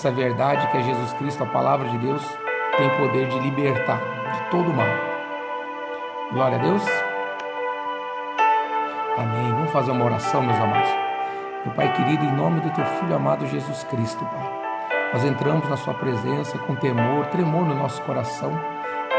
essa verdade que é Jesus Cristo, a palavra de Deus, tem poder de libertar de todo o mal. Glória a Deus. Amém. Vamos fazer uma oração, meus amados. Meu Pai querido, em nome do Teu Filho amado Jesus Cristo, Pai, nós entramos na Sua presença com temor, tremor no nosso coração,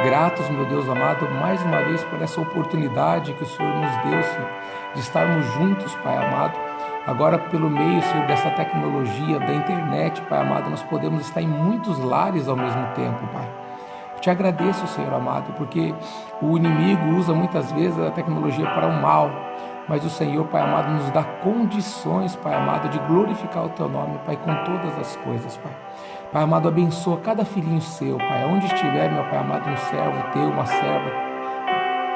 gratos, meu Deus amado, mais uma vez por essa oportunidade que o Senhor nos deu, Senhor, de estarmos juntos, Pai amado. Agora, pelo meio, Senhor, dessa tecnologia, da internet, Pai amado, nós podemos estar em muitos lares ao mesmo tempo, Pai. Eu te agradeço, Senhor amado, porque o inimigo usa muitas vezes a tecnologia para o mal, mas o Senhor, Pai amado, nos dá condições, Pai amado, de glorificar o Teu nome, Pai, com todas as coisas, Pai. Pai amado, abençoa cada filhinho seu, Pai, onde estiver, meu Pai amado, um servo Teu, uma serva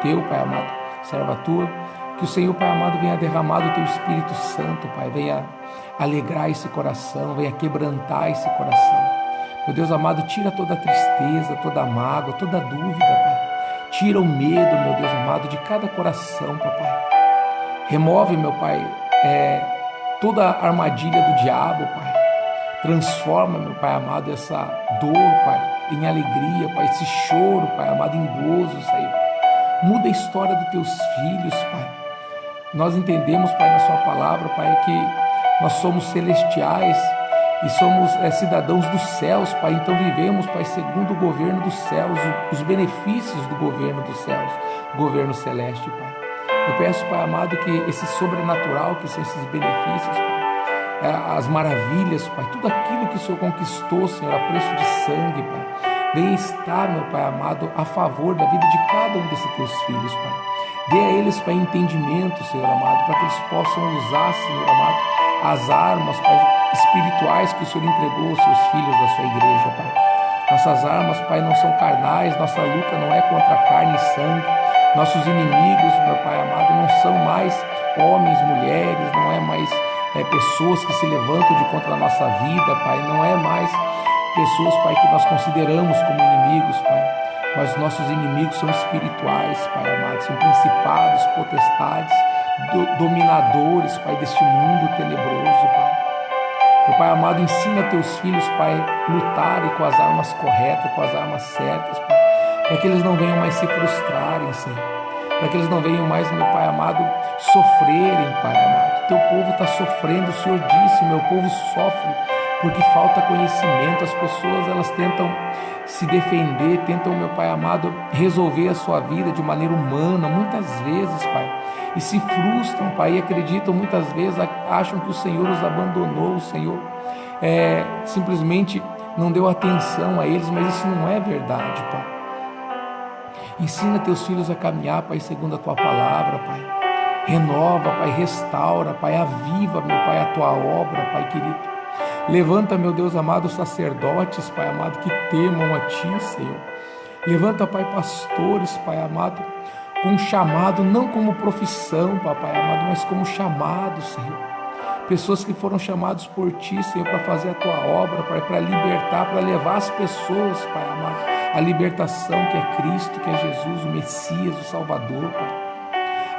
Teu, Pai amado, serva Tua, que o Senhor, Pai amado, venha derramar do Teu Espírito Santo, Pai, venha alegrar esse coração, venha quebrantar esse coração. Meu Deus amado, tira toda a tristeza, toda a mágoa, toda a dúvida, Pai. Tira o medo, meu Deus amado, de cada coração, Papai. Remove, meu Pai, toda a armadilha do diabo, Pai. Transforma, meu Pai amado, essa dor, Pai, em alegria, Pai, esse choro, Pai amado, em gozo, Senhor. Muda a história dos Teus filhos, Pai. Nós entendemos, Pai, na Sua palavra, Pai, que nós somos celestiais e somos cidadãos dos céus, Pai. Então vivemos, Pai, segundo o governo dos céus, os benefícios do governo dos céus, governo celeste, Pai. Eu peço, Pai amado, que esse sobrenatural, que são esses benefícios, Pai, as maravilhas, Pai, tudo aquilo que o Senhor conquistou, Senhor, a preço de sangue, Pai, venha estar, meu Pai amado, a favor da vida de cada um desses Teus filhos, Pai. Dê a eles, Pai, entendimento, Senhor amado, para que eles possam usar, Senhor amado, as armas, Pai, espirituais que o Senhor entregou aos Seus filhos da Sua igreja, Pai. Nossas armas, Pai, não são carnais, nossa luta não é contra carne e sangue. Nossos inimigos, meu Pai amado, não são mais homens, mulheres, não é mais pessoas que se levantam de contra a nossa vida, Pai, não é mais pessoas, Pai, que nós consideramos como inimigos, Pai, mas nossos inimigos são espirituais, Pai amado, são principados, potestades, dominadores, Pai, deste mundo tenebroso, Pai. Meu Pai amado, ensina Teus filhos, Pai, lutarem com as armas corretas, com as armas certas, Pai, para que eles não venham mais se frustrarem, Senhor, para que eles não venham mais, meu Pai amado, sofrerem, Pai amado. Teu povo está sofrendo, o Senhor disse, meu povo sofre porque falta conhecimento. As pessoas, elas tentam se defender, tentam, meu Pai amado, resolver a sua vida de maneira humana, muitas vezes, Pai, e se frustram, Pai, e acreditam muitas vezes, acham que o Senhor os abandonou, o Senhor simplesmente não deu atenção a eles, mas isso não é verdade, Pai. Ensina Teus filhos a caminhar, Pai, segundo a Tua palavra, Pai. Renova, Pai, restaura, Pai, aviva, meu Pai, a Tua obra, Pai querido. Levanta, meu Deus amado, os sacerdotes, Pai amado, que temam a Ti, Senhor. Levanta, Pai, pastores, Pai amado, com chamado, não como profissão, Papai amado, mas como chamado, Senhor. Pessoas que foram chamados por Ti, Senhor, para fazer a Tua obra, Pai, para libertar, para levar as pessoas, Pai amado, a libertação que é Cristo, que é Jesus, o Messias, o Salvador, Pai.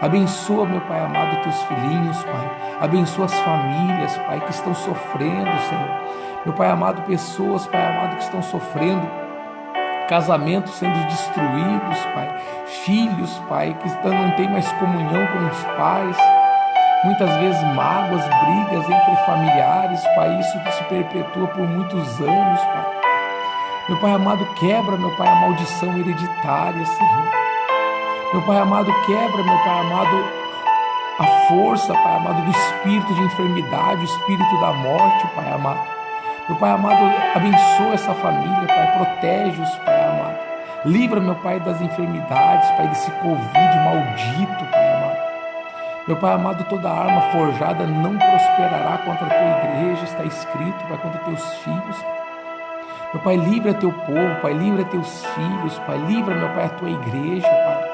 Abençoa, meu Pai amado, Teus filhinhos, Pai. Abençoa as famílias, Pai, que estão sofrendo, Senhor. Meu Pai amado, pessoas, Pai amado, que estão sofrendo, casamentos sendo destruídos, Pai. Filhos, Pai, que não têm mais comunhão com os pais. Muitas vezes mágoas, brigas entre familiares, Pai. Isso que se perpetua por muitos anos, Pai. Meu Pai amado, quebra, meu Pai, a maldição hereditária, Senhor. Meu Pai amado, quebra, meu Pai amado, a força, Pai amado, do espírito de enfermidade, o espírito da morte, Pai amado. Meu Pai amado, abençoa essa família, Pai, protege-os, Pai amado. Livra, meu Pai, das enfermidades, Pai, desse Covid maldito, Pai amado. Meu Pai amado, toda arma forjada não prosperará contra a Tua igreja, está escrito, Pai, contra Teus filhos, Pai. Meu Pai, livra Teu povo, Pai, livra Teus filhos, Pai, livra, meu Pai, a Tua igreja, Pai.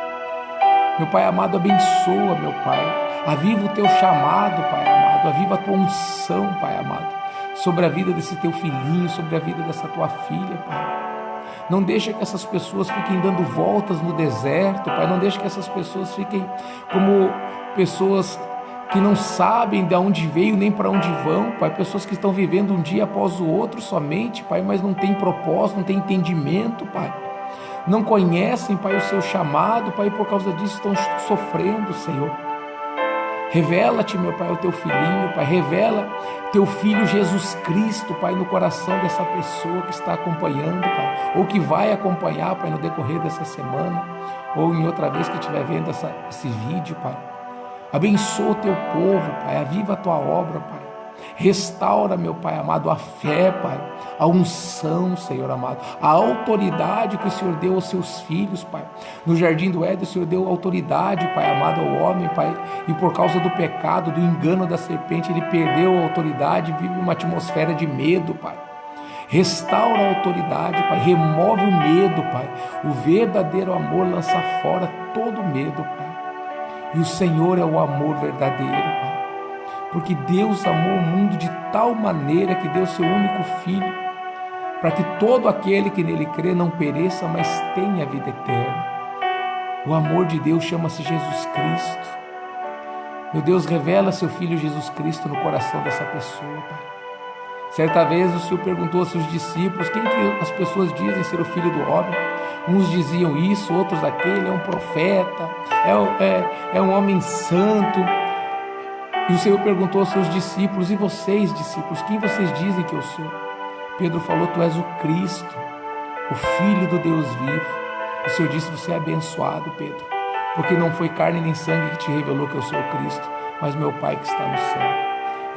Meu Pai amado, abençoa, meu Pai, aviva o Teu chamado, Pai amado, aviva a Tua unção, Pai amado, sobre a vida desse Teu filhinho, sobre a vida dessa Tua filha, Pai. Não deixa que essas pessoas fiquem dando voltas no deserto, Pai, não deixa que essas pessoas fiquem como pessoas que não sabem de onde veio nem para onde vão, Pai, pessoas que estão vivendo um dia após o outro somente, Pai, mas não tem propósito, não tem entendimento, Pai, não conhecem, Pai, o seu chamado, Pai, e por causa disso estão sofrendo, Senhor. Revela-te, meu Pai, o teu filhinho, Pai, revela teu filho Jesus Cristo, Pai, no coração dessa pessoa que está acompanhando, Pai, ou que vai acompanhar, Pai, no decorrer dessa semana, ou em outra vez que estiver vendo esse vídeo, Pai. Abençoa o teu povo, Pai, aviva a tua obra, Pai. Restaura, meu Pai amado, a fé, Pai, a unção, Senhor amado, a autoridade que o Senhor deu aos seus filhos, Pai. No jardim do Éden, o Senhor deu autoridade, Pai amado, ao homem, Pai, e por causa do pecado, do engano da serpente, ele perdeu a autoridade, vive uma atmosfera de medo, Pai. Restaura a autoridade, Pai, remove o medo, Pai. O verdadeiro amor lança fora todo medo, Pai. E o Senhor é o amor verdadeiro, Pai. Porque Deus amou o mundo de tal maneira que deu seu único Filho, para que todo aquele que nele crê não pereça, mas tenha vida eterna. O amor de Deus chama-se Jesus Cristo. Meu Deus, revela seu Filho Jesus Cristo no coração dessa pessoa, Pai. Certa vez o Senhor perguntou aos seus discípulos: quem que as pessoas dizem ser o Filho do Homem? Uns diziam isso, outros aquele, é um profeta, é um homem santo. E o Senhor perguntou aos seus discípulos: e vocês, discípulos, quem vocês dizem que eu sou? Pedro falou: tu és o Cristo, o Filho do Deus vivo. O Senhor disse: você é abençoado, Pedro, porque não foi carne nem sangue que te revelou que eu sou o Cristo, mas meu Pai que está no céu.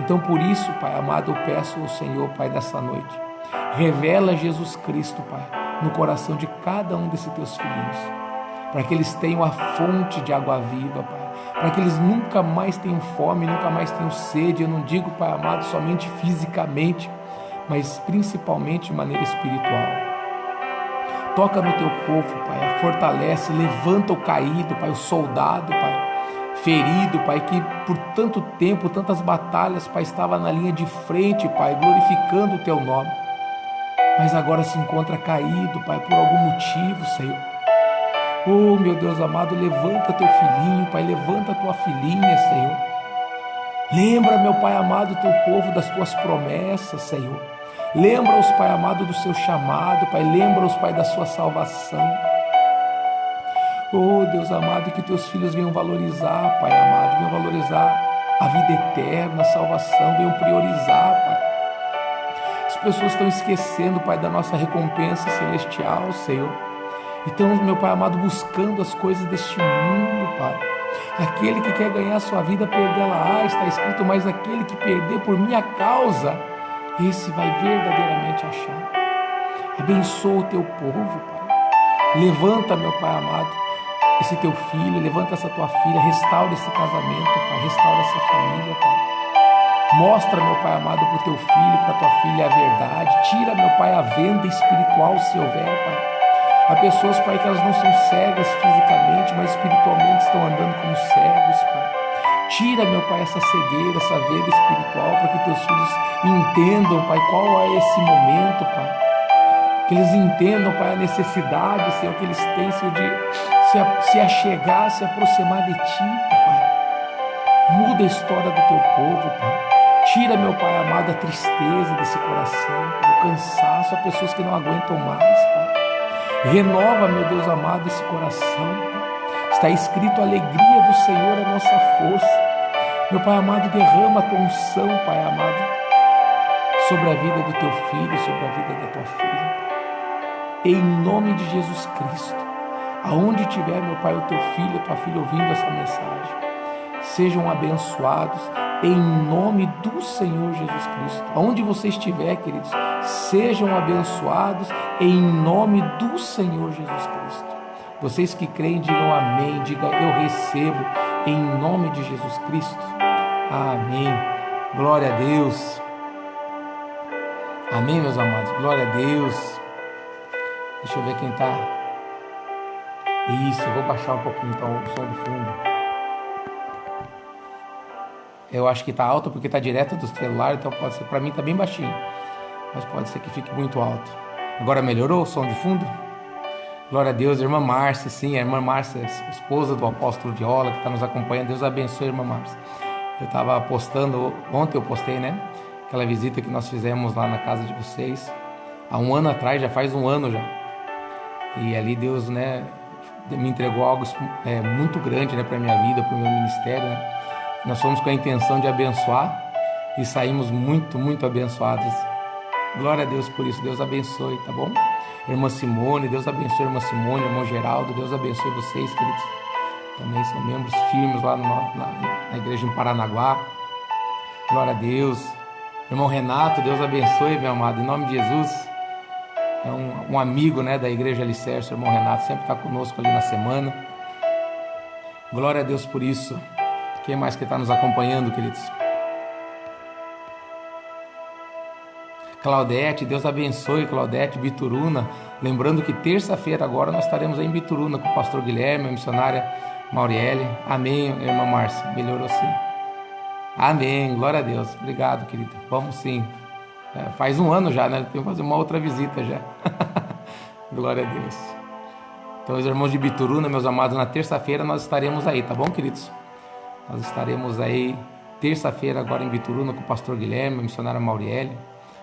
Então por isso, Pai amado, eu peço ao Senhor, Pai, nessa noite, revela Jesus Cristo, Pai, no coração de cada um desses teus filhinhos, para que eles tenham a fonte de água viva, Pai, para que eles nunca mais tenham fome, nunca mais tenham sede. Eu não digo, Pai amado, somente fisicamente, mas principalmente de maneira espiritual. Toca no teu povo, Pai, fortalece, levanta o caído, Pai, o soldado, Pai, ferido, Pai, que por tanto tempo, tantas batalhas, Pai, estava na linha de frente, Pai, glorificando o teu nome, mas agora se encontra caído, Pai, por algum motivo, Senhor. Oh, meu Deus amado, levanta teu filhinho, Pai, levanta tua filhinha, Senhor. Lembra, meu Pai amado, teu povo das tuas promessas, Senhor. Lembra-os, Pai amado, do seu chamado, Pai. Lembra-os, Pai, da sua salvação. Oh, Deus amado, que teus filhos venham valorizar, Pai amado, venham valorizar a vida eterna, a salvação, venham priorizar, Pai. As pessoas estão esquecendo, Pai, da nossa recompensa celestial, Senhor. Então, meu Pai amado, buscando as coisas deste mundo, Pai. Aquele que quer ganhar a sua vida, perdê-la-á, está escrito, mas aquele que perder por minha causa, esse vai verdadeiramente achar. Abençoa o teu povo, Pai. Levanta, meu Pai amado, esse teu filho, levanta essa tua filha, restaura esse casamento, Pai, restaura essa família, Pai. Mostra, meu Pai amado, para o teu filho, para a tua filha a verdade. Tira, meu Pai, a venda espiritual, se houver, Pai. Há pessoas, Pai, que elas não são cegas fisicamente, mas espiritualmente estão andando como cegos, Pai. Tira, meu Pai, essa cegueira, essa venda espiritual, para que teus filhos entendam, Pai, qual é esse momento, Pai. Que eles entendam, Pai, a necessidade, Senhor, que eles têm, Senhor, de se achegar, se aproximar de Ti, Pai. Muda a história do teu povo, Pai. Tira, meu Pai amado, a tristeza desse coração, o cansaço, há pessoas que não aguentam mais, Pai. Renova, meu Deus amado, esse coração, Pai. Está escrito: a alegria do Senhor é nossa força. Meu Pai amado, derrama a tua unção, Pai amado, sobre a vida do teu filho, sobre a vida da tua filha. Em nome de Jesus Cristo, aonde tiver, meu Pai, o teu filho, a tua filha ouvindo essa mensagem, sejam abençoados em nome do Senhor Jesus Cristo. Aonde você estiver, queridos, sejam abençoados em nome do Senhor Jesus Cristo. Vocês que creem, digam amém, digam eu recebo em nome de Jesus Cristo. Amém. Glória a Deus. Amém, meus amados. Glória a Deus. Deixa eu ver quem está. Isso, eu vou baixar um pouquinho então o som do fundo. Eu acho que está alto porque está direto do celular, então pode ser, para mim está bem baixinho, mas pode ser que fique muito alto. Agora melhorou o som de fundo? Glória a Deus, irmã Márcia, sim, a irmã Márcia, esposa do apóstolo Viola, que está nos acompanhando. Deus abençoe, irmã Márcia. Eu estava postando, ontem eu postei, né? Aquela visita que nós fizemos lá na casa de vocês, há um ano atrás, já faz um ano já. E ali Deus, né, me entregou algo muito grande, né, para a minha vida, para o meu ministério, né? Nós fomos com a intenção de abençoar e saímos muito, muito abençoados. Glória a Deus por isso, Deus abençoe, tá bom? Irmã Simone, Deus abençoe irmã Simone, irmão Geraldo, Deus abençoe vocês, queridos. Também são membros firmes lá na igreja em Paranaguá. Glória a Deus. Irmão Renato, Deus abençoe, meu amado, em nome de Jesus. É um amigo, né, da igreja Alicerce, irmão Renato, sempre está conosco ali na semana. Glória a Deus por isso. Quem mais que está nos acompanhando, queridos? Claudete, Deus abençoe, Claudete, Bituruna. Lembrando que terça-feira agora nós estaremos aí em Bituruna com o pastor Guilherme, a missionária Mauriele. Amém, irmã Márcia, melhorou sim. Amém, glória a Deus. Obrigado, querida. Vamos sim. Faz um ano já, né? Tenho que fazer uma outra visita já. Glória a Deus. Então, os irmãos de Bituruna, meus amados, na terça-feira nós estaremos aí, tá bom, queridos? Nós estaremos aí terça-feira agora em Bituruna com o pastor Guilherme, a missionária Mauriele.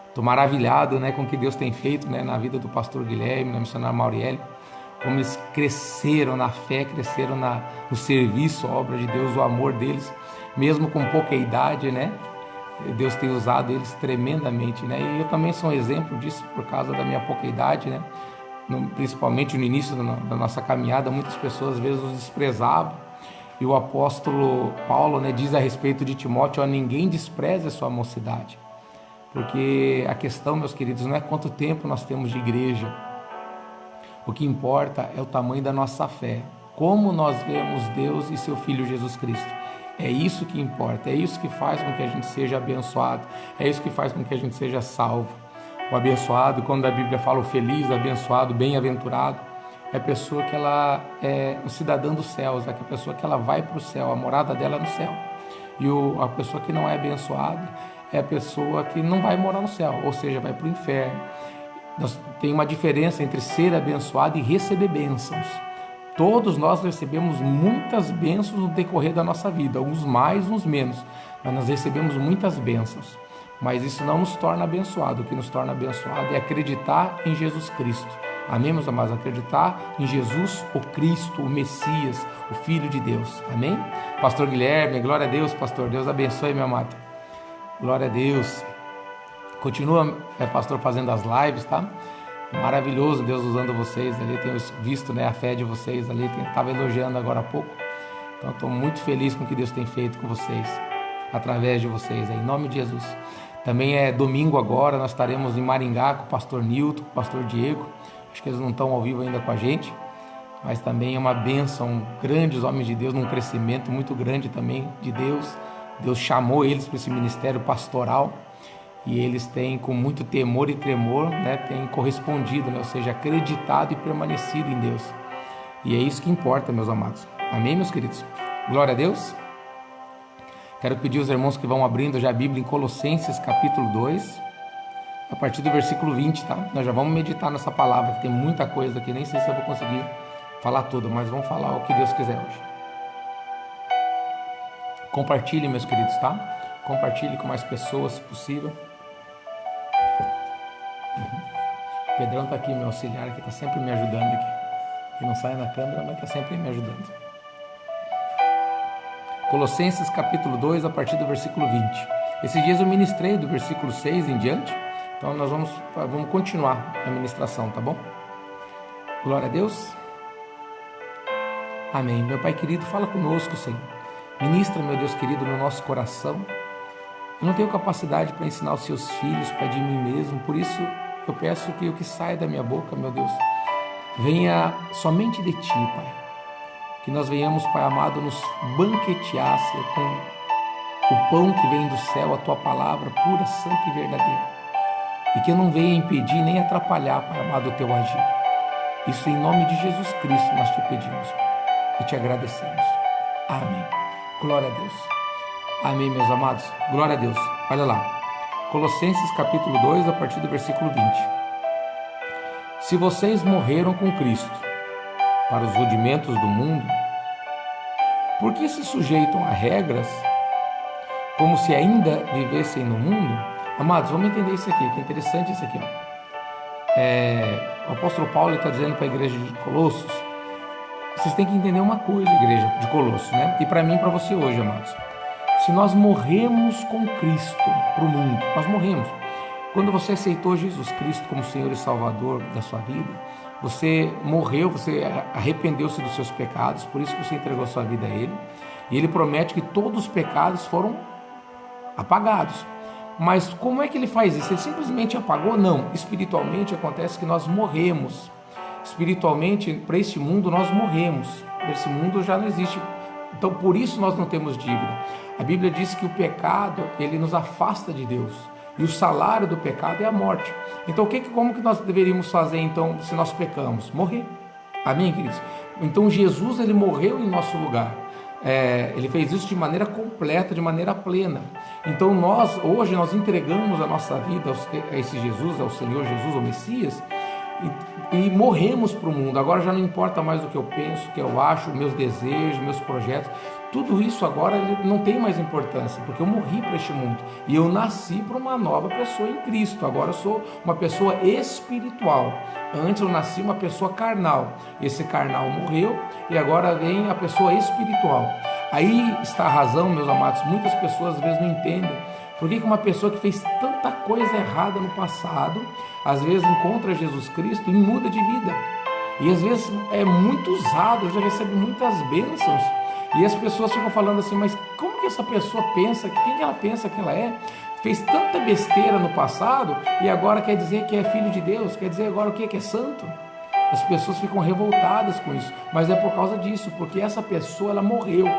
Estou maravilhado, né, com o que Deus tem feito, né, na vida do pastor Guilherme, da missionária Mauriele. Como eles cresceram na fé, cresceram no serviço, a obra de Deus, o amor deles, mesmo com pouca idade, né? Deus tem usado eles tremendamente, né? E eu também sou um exemplo disso por causa da minha pouca idade, né? Principalmente no início da nossa caminhada, muitas pessoas às vezes nos desprezavam. E o apóstolo Paulo, né, diz a respeito de Timóteo: ó, ninguém despreze a sua mocidade. Porque a questão, meus queridos, não é quanto tempo nós temos de igreja. O que importa é o tamanho da nossa fé. Como nós vemos Deus e seu Filho Jesus Cristo. É isso que importa, é isso que faz com que a gente seja abençoado, é isso que faz com que a gente seja salvo. O abençoado, quando a Bíblia fala o feliz, abençoado, bem-aventurado, é a pessoa que ela é um cidadão dos céus, é a pessoa que ela vai para o céu, a morada dela é no céu. E a pessoa que não é abençoada é a pessoa que não vai morar no céu, ou seja, vai para o inferno. Tem uma diferença entre ser abençoado e receber bênçãos. Todos nós recebemos muitas bênçãos no decorrer da nossa vida, uns mais, uns menos, mas nós recebemos muitas bênçãos. Mas isso não nos torna abençoado. O que nos torna abençoado é acreditar em Jesus Cristo. Amém, meus amados? Acreditar em Jesus, o Cristo, o Messias, o Filho de Deus. Amém? Pastor Guilherme, glória a Deus, pastor. Deus abençoe, meu amado. Glória a Deus. Continua, pastor, fazendo as lives, tá? Maravilhoso Deus usando vocês ali. Tenho visto, né, a fé de vocês ali. Estava elogiando agora há pouco. Então, estou muito feliz com o que Deus tem feito com vocês, através de vocês, em nome de Jesus. Também é domingo agora, nós estaremos em Maringá com o pastor Nilton, com o pastor Diego. Acho que eles não estão ao vivo ainda com a gente, mas também é uma bênção, grandes homens de Deus, num crescimento muito grande também de Deus. Deus chamou eles para esse ministério pastoral e eles têm, com muito temor e tremor, né, têm correspondido, né, ou seja, acreditado e permanecido em Deus. E é isso que importa, meus amados. Amém, meus queridos? Glória a Deus. Quero pedir aos irmãos que vão abrindo já a Bíblia em Colossenses capítulo 2, a partir do versículo 20, tá? Nós já vamos meditar nessa palavra, que tem muita coisa aqui, nem sei se eu vou conseguir falar tudo, mas vamos falar o que Deus quiser hoje. Compartilhe, meus queridos, tá? Compartilhe com mais pessoas, se possível. O Pedrão está aqui, meu auxiliar, que está sempre me ajudando aqui. Que não sai na câmera, mas está sempre me ajudando. Colossenses capítulo 2, a partir do versículo 20. Esses dias eu ministrei do versículo 6 em diante, então nós vamos continuar a ministração, tá bom? Glória a Deus. Amém. Meu Pai querido, fala conosco, Senhor. Ministra, meu Deus querido, no nosso coração. Eu não tenho capacidade para ensinar os seus filhos, Pai, de mim mesmo, por isso eu peço que o que sai da minha boca, meu Deus, venha somente de Ti, Pai. Que nós venhamos, Pai amado, nos banquetear, Senhor, com o pão que vem do céu, a Tua palavra pura, santa e verdadeira. E que eu não venha impedir nem atrapalhar, Pai amado, o Teu agir. Isso em nome de Jesus Cristo nós Te pedimos, Pai, e Te agradecemos. Amém. Glória a Deus. Amém, meus amados. Glória a Deus. Olha lá. Colossenses capítulo 2, a partir do versículo 20. Se vocês morreram com Cristo para os rudimentos do mundo, por que se sujeitam a regras como se ainda vivessem no mundo. Amados, vamos entender isso aqui, que é interessante isso aqui. O apóstolo Paulo está dizendo para a igreja de Colossos, vocês têm que entender uma coisa, igreja de Colossos, né? E para mim e para você hoje, amados. Se nós morremos com Cristo para o mundo, nós morremos. Quando você aceitou Jesus Cristo como Senhor e Salvador da sua vida, você morreu, você arrependeu-se dos seus pecados, por isso que você entregou a sua vida a Ele. E Ele promete que todos os pecados foram apagados. Mas como é que Ele faz isso? Ele simplesmente apagou? Não. Espiritualmente acontece que nós morremos. Espiritualmente, para este mundo, nós morremos. Esse mundo já não existe. Então, por isso nós não temos dívida. A Bíblia diz que o pecado, ele nos afasta de Deus. E o salário do pecado é a morte. Então, como que nós deveríamos fazer, então, se nós pecamos? Morrer. Amém, queridos? Então, Jesus, ele morreu em nosso lugar. Ele fez isso de maneira completa, de maneira plena. Então, hoje, nós entregamos a nossa vida a esse Jesus, ao Senhor Jesus, ao Messias, e morremos para o mundo. Agora já não importa mais o que eu penso, o que eu acho, meus desejos, meus projetos. Tudo isso agora não tem mais importância, porque eu morri para este mundo e eu nasci para uma nova pessoa em Cristo. Agora eu sou uma pessoa espiritual. Antes eu nasci uma pessoa carnal. Esse carnal morreu e agora vem a pessoa espiritual. Aí está a razão, meus amados. Muitas pessoas às vezes não entendem por que uma pessoa que fez tanta coisa errada no passado, às vezes encontra Jesus Cristo e muda de vida. E às vezes é muito usado, já recebe muitas bênçãos. E as pessoas ficam falando assim, mas como que essa pessoa pensa, quem que ela pensa que ela é? Fez tanta besteira no passado e agora quer dizer que é filho de Deus, quer dizer agora o que é santo? As pessoas ficam revoltadas com isso, mas é por causa disso, porque essa pessoa ela morreu.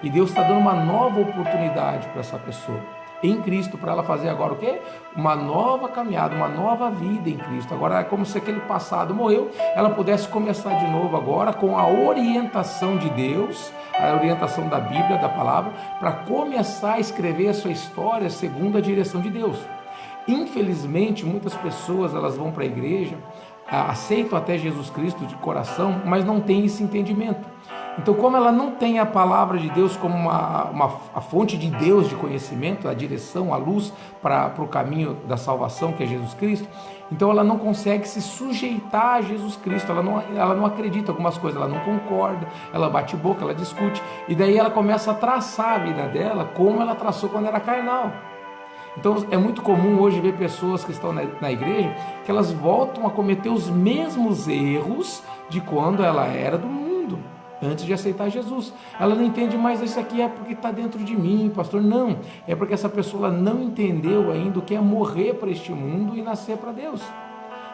E Deus está dando uma nova oportunidade para essa pessoa em Cristo, para ela fazer agora o quê? Uma nova caminhada, uma nova vida em Cristo. Agora é como se aquele passado morreu, ela pudesse começar de novo agora com a orientação de Deus, a orientação da Bíblia, da palavra, para começar a escrever a sua história segundo a direção de Deus. Infelizmente, muitas pessoas elas vão para a igreja, aceitam até Jesus Cristo de coração, mas não têm esse entendimento. Então, como ela não tem a palavra de Deus como a fonte de Deus de conhecimento, a direção, a luz para o caminho da salvação, que é Jesus Cristo, então ela não consegue se sujeitar a Jesus Cristo, ela não acredita em algumas coisas, ela não concorda, ela bate boca, ela discute, e daí ela começa a traçar a vida dela como ela traçou quando era carnal. Então é muito comum hoje ver pessoas que estão na igreja, que elas voltam a cometer os mesmos erros de quando ela era do mundo, antes de aceitar Jesus. Ela não entende mais, isso aqui é porque está dentro de mim, pastor. Não, é porque essa pessoa não entendeu ainda o que é morrer para este mundo e nascer para Deus.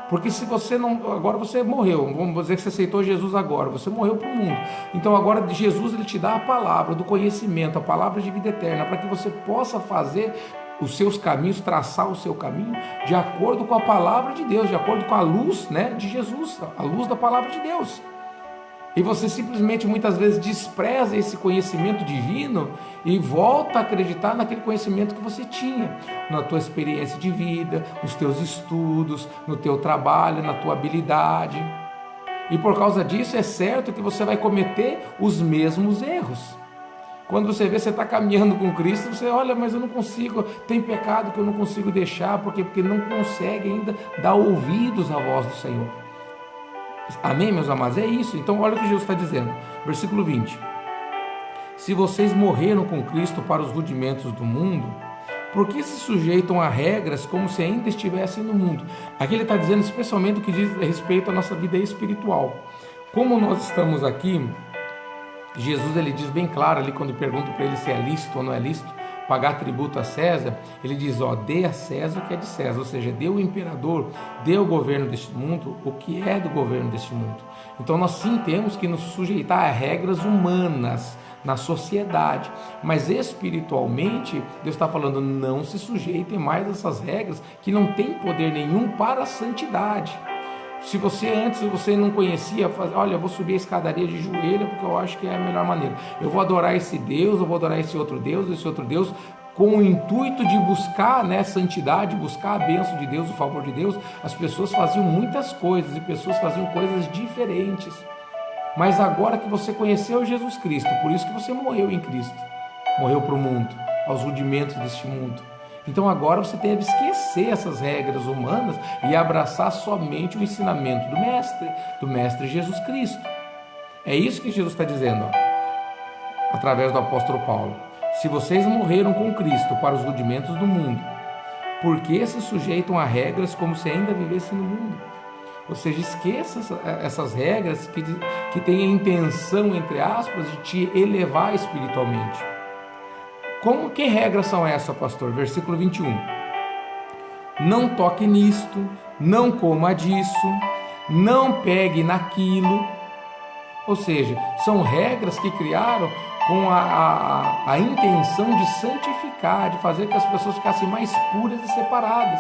Porque se você não, agora você morreu, vamos dizer que você aceitou Jesus agora, você morreu para o mundo. Então agora Jesus ele te dá a palavra do conhecimento, a palavra de vida eterna, para que você possa fazer os seus caminhos, traçar o seu caminho de acordo com a palavra de Deus, de acordo com a luz, né, de Jesus, a luz da palavra de Deus. E você simplesmente muitas vezes despreza esse conhecimento divino e volta a acreditar naquele conhecimento que você tinha, na tua experiência de vida, nos teus estudos, no teu trabalho, na tua habilidade. E por causa disso é certo que você vai cometer os mesmos erros. Quando você vê, você está caminhando com Cristo, você olha, mas eu não consigo, tem pecado que eu não consigo deixar, porque não consegue ainda dar ouvidos à voz do Senhor. Amém, meus amados? É isso. Então olha o que Jesus está dizendo, versículo 20. Se vocês morreram com Cristo para os rudimentos do mundo, por que se sujeitam a regras como se ainda estivessem no mundo? Aqui ele está dizendo especialmente o que diz a respeito à nossa vida espiritual. Como nós estamos aqui, Jesus ele diz bem claro ali quando perguntam para ele se é lícito ou não é lícito pagar tributo a César, ele diz, dê a César o que é de César, ou seja, dê o imperador, dê o governo deste mundo o que é do governo deste mundo. Então nós sim temos que nos sujeitar a regras humanas na sociedade, mas espiritualmente Deus está falando, não se sujeitem mais a essas regras que não têm poder nenhum para a santidade. Se antes você não conhecia, olha, eu vou subir a escadaria de joelho porque eu acho que é a melhor maneira. Eu vou adorar esse Deus, eu vou adorar esse outro Deus, com o intuito de buscar, né, santidade, buscar a bênção de Deus, o favor de Deus. As pessoas faziam muitas coisas e pessoas faziam coisas diferentes. Mas agora que você conheceu Jesus Cristo, por isso que você morreu em Cristo, morreu para o mundo. aos rudimentos deste mundo. Então agora você deve esquecer essas regras humanas e abraçar somente o ensinamento do Mestre Jesus Cristo. É isso que Jesus está dizendo, através do apóstolo Paulo. Se vocês morreram com Cristo para os rudimentos do mundo, por que se sujeitam a regras como se ainda vivessem no mundo? Ou seja, esqueça essas regras que têm a intenção, entre aspas, de te elevar espiritualmente. Que regras são essas, pastor? Versículo 21. Não toque nisto, não coma disso, não pegue naquilo. Ou seja, são regras que criaram com a intenção de santificar, de fazer que as pessoas ficassem mais puras e separadas.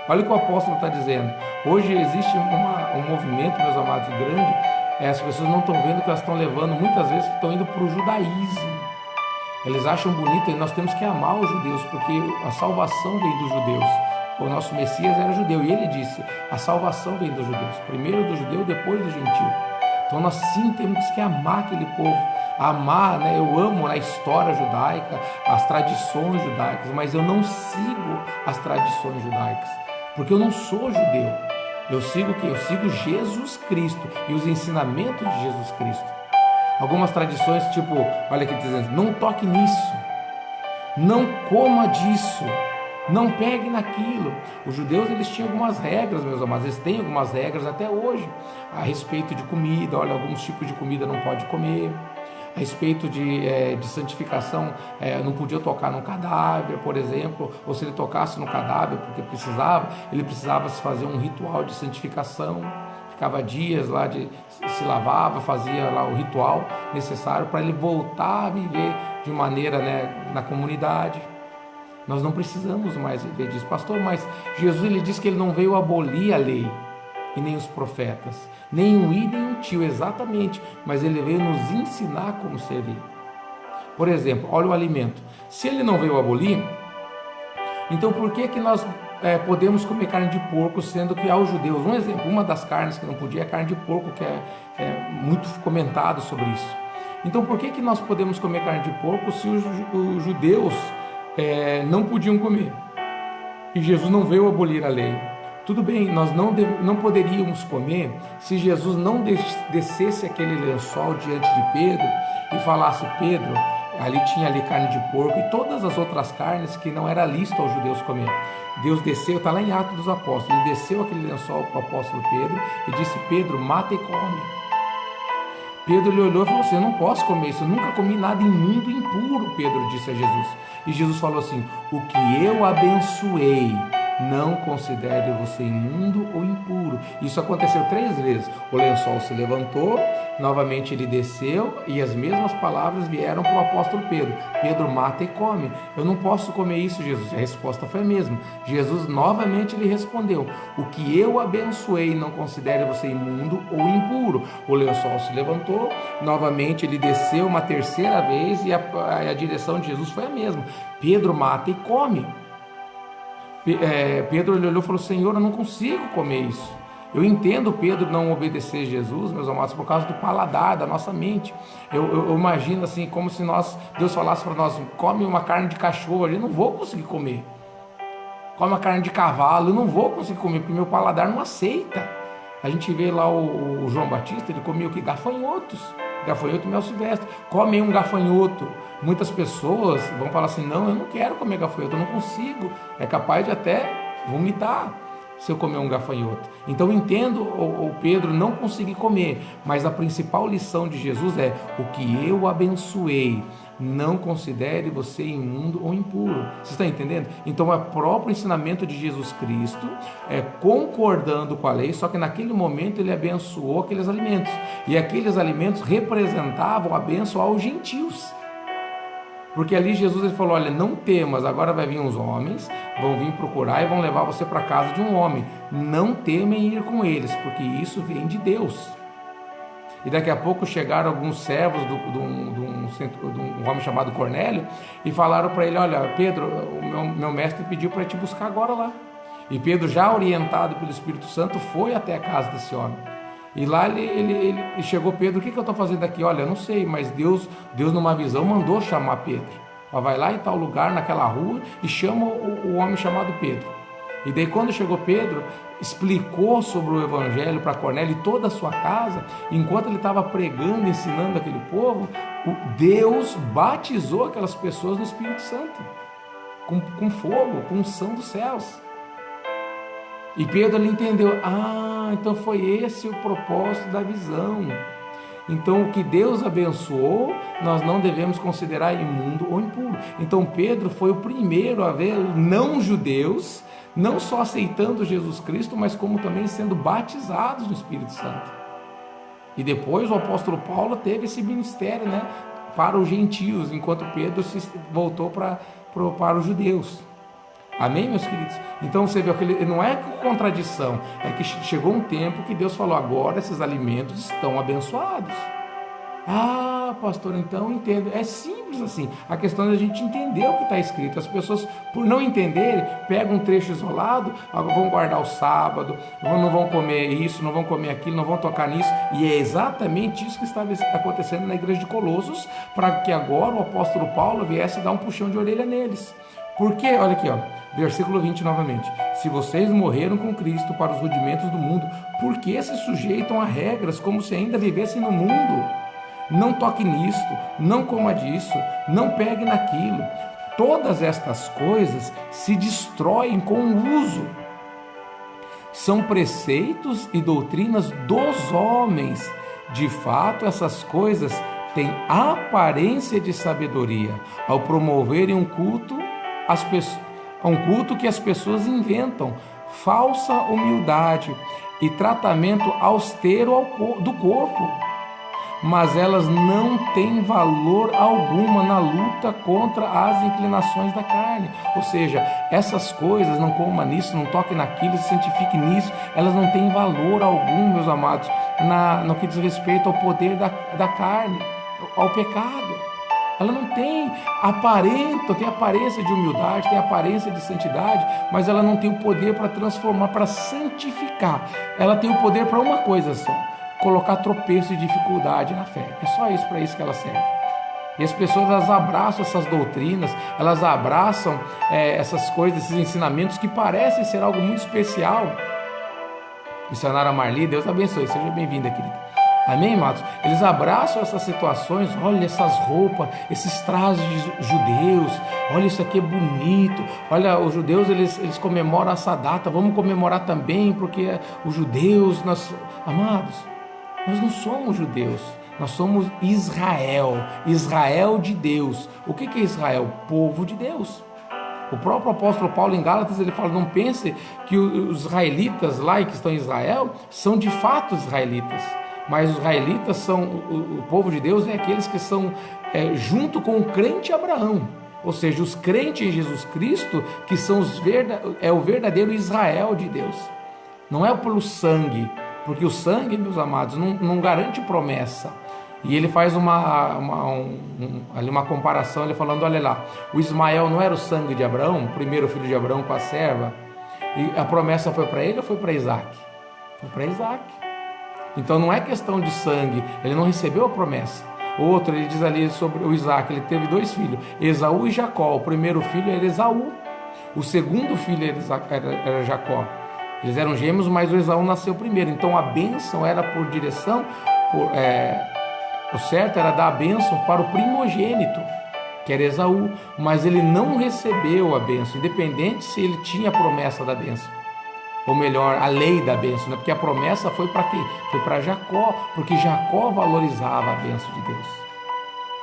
Olha o que o apóstolo está dizendo. Hoje existe um movimento, meus amados, grande. As pessoas não estão vendo que elas estão levando, muitas vezes estão indo para o judaísmo. Eles acham bonito e nós temos que amar os judeus, porque a salvação vem dos judeus. O nosso Messias era judeu e ele disse, a salvação vem dos judeus. Primeiro do judeu, depois do gentio. Então nós sim temos que amar aquele povo. Amar, né? Eu amo a história judaica, as tradições judaicas, mas eu não sigo as tradições judaicas, porque eu não sou judeu. Eu sigo o quê? Eu sigo Jesus Cristo e os ensinamentos de Jesus Cristo. Algumas tradições, tipo, olha aqui dizendo, não toque nisso, não coma disso, não pegue naquilo. Os judeus, eles tinham algumas regras, meus amados, eles têm algumas regras até hoje, a respeito de comida. Olha, alguns tipos de comida não pode comer. A respeito de santificação, não podia tocar no cadáver, por exemplo, ou se ele tocasse no cadáver, porque ele precisava se fazer um ritual de santificação. Ficava dias lá, se lavava, fazia lá o ritual necessário para ele voltar a viver de maneira, né, na comunidade. Nós não precisamos mais viver disso, pastor, mas Jesus, ele disse que ele não veio abolir a lei e nem os profetas, nem um i nem um tio, exatamente, mas ele veio nos ensinar como servir. Por exemplo, olha o alimento. Se ele não veio abolir, então por que nós podemos comer carne de porco, sendo que aos judeus, um exemplo, uma das carnes que não podia é carne de porco, que é muito comentado sobre isso. Então por que nós podemos comer carne de porco se os judeus não podiam comer? E Jesus não veio abolir a lei. Tudo bem, nós não poderíamos comer se Jesus não descesse aquele lençol diante de Pedro e falasse, Pedro, ali tinha carne de porco e todas as outras carnes que não era lícito aos judeus comer. Deus desceu, está lá em Atos dos Apóstolos, ele desceu aquele lençol para o apóstolo Pedro e disse, Pedro, mata e come. Pedro lhe olhou e falou assim, eu não posso comer isso, eu nunca comi nada imundo e impuro, Pedro disse a Jesus. E Jesus falou assim, o que eu abençoei, não considere você imundo ou impuro. Isso aconteceu 3 vezes. O lençol se levantou, novamente ele desceu e as mesmas palavras vieram para o apóstolo Pedro. Pedro, mata e come. Eu não posso comer isso, Jesus. A resposta foi a mesma. Jesus novamente lhe respondeu, o que eu abençoei, não considere você imundo ou impuro. O lençol se levantou, novamente ele desceu uma 3ª vez e a direção de Jesus foi a mesma. Pedro, mata e come. Pedro olhou e falou, Senhor, eu não consigo comer isso. Eu entendo Pedro não obedecer a Jesus, meus amados, por causa do paladar, da nossa mente. Eu imagino assim, como se Deus falasse para nós, come uma carne de cachorro, eu não vou conseguir comer. Come uma carne de cavalo, eu não vou conseguir comer, porque meu paladar não aceita. A gente vê lá o João Batista, ele comia o que? Gafanhoto e mel silvestre. Come um gafanhoto. Muitas pessoas vão falar assim, não, eu não quero comer gafanhoto, eu não consigo. É capaz de até vomitar se eu comer um gafanhoto. Então eu entendo o Pedro não conseguir comer, mas a principal lição de Jesus é, o que eu abençoei, não considere você imundo ou impuro. Você está entendendo? Então é o próprio ensinamento de Jesus Cristo, concordando com a lei, só que naquele momento ele abençoou aqueles alimentos, e aqueles alimentos representavam a bênção aos gentios. Porque ali Jesus ele falou, olha, não temas, agora vai vir uns homens, vão vir procurar e vão levar você para a casa de um homem. Não temem ir com eles, porque isso vem de Deus. E daqui a pouco chegaram alguns servos de um homem chamado Cornélio e falaram para ele, olha, Pedro, o meu mestre pediu para te buscar agora lá. E Pedro, já orientado pelo Espírito Santo, foi até a casa desse homem. E lá ele chegou, Pedro, o que eu estou fazendo aqui? Olha, eu não sei, mas Deus numa visão mandou chamar Pedro. vai lá em tal lugar, naquela rua, e chama o homem chamado Pedro. E daí quando chegou Pedro, explicou sobre o evangelho para Cornélio e toda a sua casa. Enquanto ele estava pregando, ensinando aquele povo, Deus batizou aquelas pessoas no Espírito Santo, com fogo, com unção dos céus. E Pedro ali entendeu, então foi esse o propósito da visão. Então o que Deus abençoou, nós não devemos considerar imundo ou impuro. Então Pedro foi o primeiro a ver não-judeus, não só aceitando Jesus Cristo, mas como também sendo batizados no Espírito Santo. E depois o apóstolo Paulo teve esse ministério, né, para os gentios, enquanto Pedro se voltou para os judeus. Amém, meus queridos? Então você vê que não é contradição, é que chegou um tempo que Deus falou, agora esses alimentos estão abençoados. Pastor, então entendo. É simples assim. A questão é a gente entender o que está escrito. As pessoas, por não entenderem, pegam um trecho isolado, vão guardar o sábado, não vão comer isso, não vão comer aquilo, não vão tocar nisso. E é exatamente isso que estava acontecendo na igreja de Colossos, para que agora o apóstolo Paulo viesse dar um puxão de orelha neles. Porque, olha aqui, versículo 20 novamente. Se vocês morreram com Cristo para os rudimentos do mundo, por que se sujeitam a regras como se ainda vivessem no mundo? Não toque nisto, não coma disso, não pegue naquilo. Todas estas coisas se destroem com o uso. São preceitos e doutrinas dos homens. De fato, essas coisas têm aparência de sabedoria ao promoverem um culto que as pessoas inventam, falsa humildade e tratamento austero do corpo. Mas elas não têm valor alguma na luta contra as inclinações da carne. Ou seja, essas coisas, não coma nisso, não toque naquilo, se santifique nisso, elas não têm valor algum, meus amados, no que diz respeito ao poder da carne, ao pecado. Ela não tem aparência de humildade, tem aparência de santidade, mas ela não tem o poder para transformar, para santificar. Ela tem o poder para uma coisa só: colocar tropeço e dificuldade na fé. É só isso, para isso que ela serve. E as pessoas, elas abraçam essas doutrinas, elas abraçam essas coisas, esses ensinamentos que parecem ser algo muito especial. Missionária Marli, Deus abençoe, seja bem-vinda, querida. Amém, amados? Eles abraçam essas situações, olha essas roupas, esses trajes judeus, olha isso aqui é bonito, olha, os judeus eles comemoram essa data, vamos comemorar também, porque os judeus, amados, nós não somos judeus, nós somos Israel de Deus. O que é Israel? Povo de Deus. O próprio apóstolo Paulo em Gálatas, ele fala, não pense que os israelitas lá que estão em Israel são de fato israelitas. Mas os israelitas são, o povo de Deus é aqueles que são junto com o crente Abraão, ou seja, os crentes em Jesus Cristo, que são o verdadeiro Israel de Deus. Não é pelo sangue, porque o sangue, meus amados, não garante promessa. E ele faz ali uma comparação, ele falando, olha lá, o Ismael não era o sangue de Abraão, o primeiro filho de Abraão com a serva, e a promessa foi para ele ou foi para Isaac? Foi para Isaac. Então não é questão de sangue, ele não recebeu a promessa. Outro, ele diz ali sobre o Isaac, ele teve 2 filhos, Esaú e Jacó. O primeiro filho era Esaú, o segundo filho era Jacó. Eles eram gêmeos, mas o Esaú nasceu primeiro. Então a bênção era por direção, o certo era dar a bênção para o primogênito, que era Esaú, mas ele não recebeu a bênção, independente se ele tinha a promessa da bênção. Ou melhor, a lei da bênção, né? Porque a promessa foi para quem? Foi para Jacó, porque Jacó valorizava a bênção de Deus.